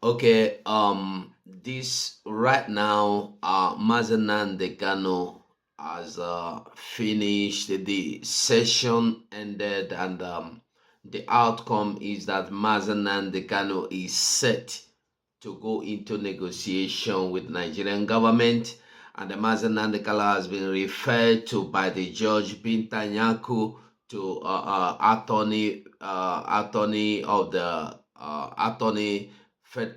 Okay, this right now, Nnamdi Kanu has finished the session ended, and the outcome is that Nnamdi Kanu is set to go into negotiation with Nigerian government, and the Nnamdi Kanu has been referred to by the judge Binta Nyako to attorney of the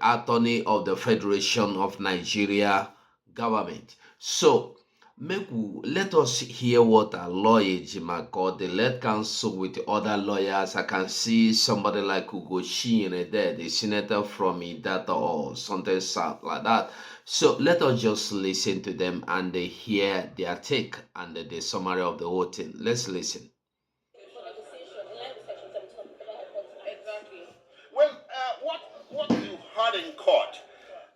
attorney of the Federation of Nigeria government. So let us hear what our lawyer Jimako, the lead counsel with the other lawyers. I can see somebody like Ugo Shine there, the senator from Idata or something south like that. So let us just listen to them and hear their take and the summary of the whole thing. Let's listen. Exactly. Well, what you heard in court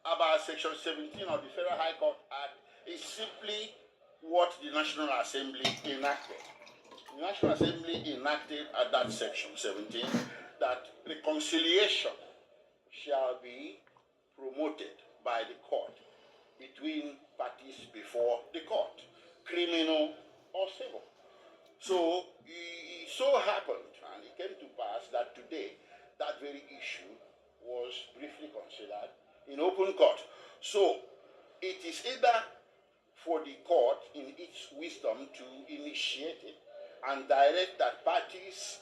about Section 17 of the Federal High Court Act is simply what the National Assembly enacted. The National Assembly enacted at that Section 17 that reconciliation shall be promoted by the court between parties before the court, criminal or civil. So it so happened, and it came to pass that today that very issue was briefly considered in open court. So it is either for the court in its wisdom to initiate it and direct that parties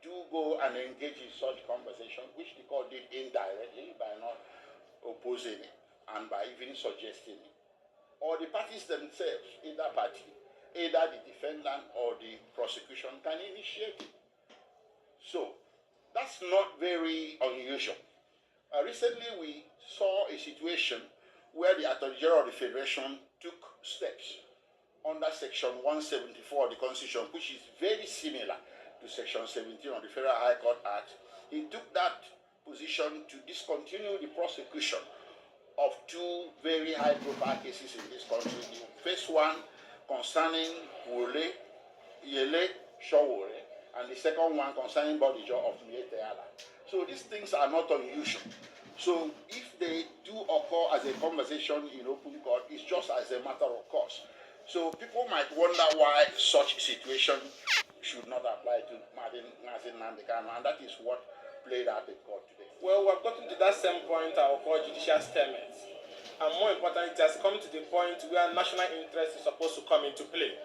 do go and engage in such conversation, which the court did indirectly by not opposing it and by even suggesting it, or the parties themselves, either party, either the defendant or the prosecution, can initiate it. So that's not very unusual. Recently, we saw a situation where the Attorney General of the Federation took steps under Section 174 of the Constitution, which is very similar to Section 17 of the Federal High Court Act. He took that position to discontinue the prosecution of two very high-profile cases in this country. The first one concerning Wole, Yele, Showore, and the second one concerning Bodijo of Mieteala. So these things are not unusual. So if they do occur as a conversation in open court, it's just as a matter of course. So people might wonder why such situation should not apply to Nnamdi Kanu, and that is what played out in court today. Well, we've gotten to that same point I will call judicial stalemate. And more important, it has come to the point where national interest is supposed to come into play.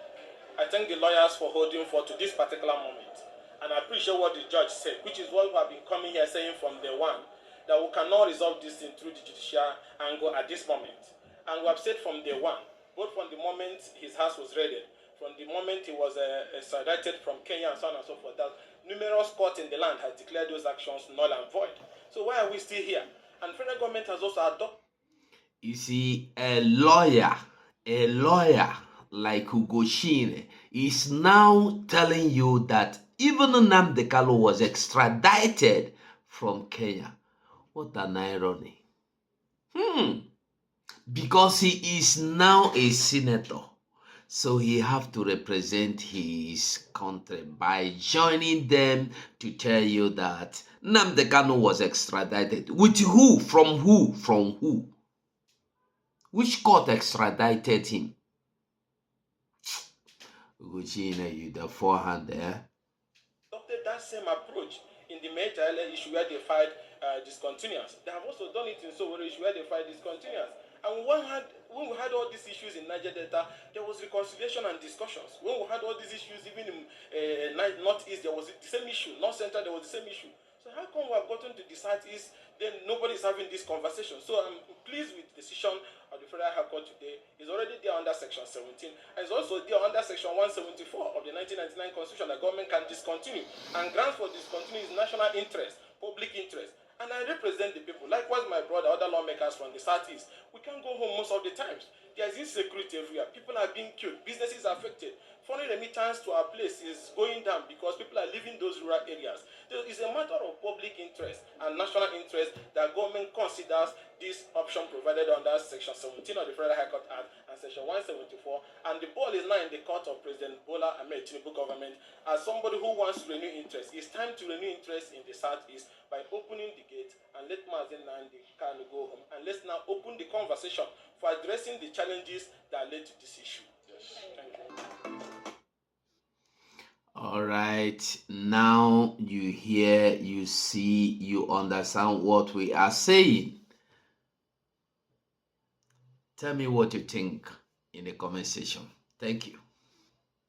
I thank the lawyers for holding for to this particular moment. And I appreciate what the judge said, which is what we have been coming here saying from day one, that we cannot resolve this thing through the judicial angle at this moment. And we have said from day one, both from the moment his house was raided, from the moment he was extradited from Kenya and so on and so forth, that numerous courts in the land have declared those actions null and void. So why are we still here? And the federal government has also adopted. You see, a lawyer like Ugo Shine is now telling you that even Nnamdi Kanu was extradited from Kenya. What an irony. Because he is now a senator. So he have to represent his country by joining them to tell you that Nnamdi Kanu was extradited. With who? From who? From who? Which court extradited him? Ugojina, you the forehand there. Adopted that same approach in the Metaele issue where they filed discontinuance. They have also done it in Sowore issue where they filed discontinuance. And when we had all these issues in Niger Delta, there was reconciliation and discussions. When we had all these issues, even in Northeast, there was the same issue. North Central, there was the same issue. So how come we have gotten to the Southeast, then nobody is having this conversation? So I'm pleased with the decision of the Federal High Court today. It's already there under Section 17, and it's also there under Section 174 of the 1999 Constitution that government can discontinue. And grounds for discontinue is national interest, public interest. And I represent the people. Likewise, my brother, other lawmakers from the Southeast, we can't go home most of the times. There's insecurity everywhere. People are being killed. Businesses are affected. Foreign remittance to our place is going down because people are leaving those rural areas. It's a matter of public interest and national interest that government considers this option provided under Section 17 of the Federal High Court Act and Section 174, and the ball is now in the court of President Bola Ahmed Tinubu government. As somebody who wants to renew interest, it's time to renew interest in the Southeast by opening the gate and let Mazen Nnamdi Kanu go home. And let's now open the conversation for addressing the challenges that led to this issue. Yes. Thank you. All right, now you hear, you see, you understand what we are saying. Tell me what you think in the comment section. Thank you.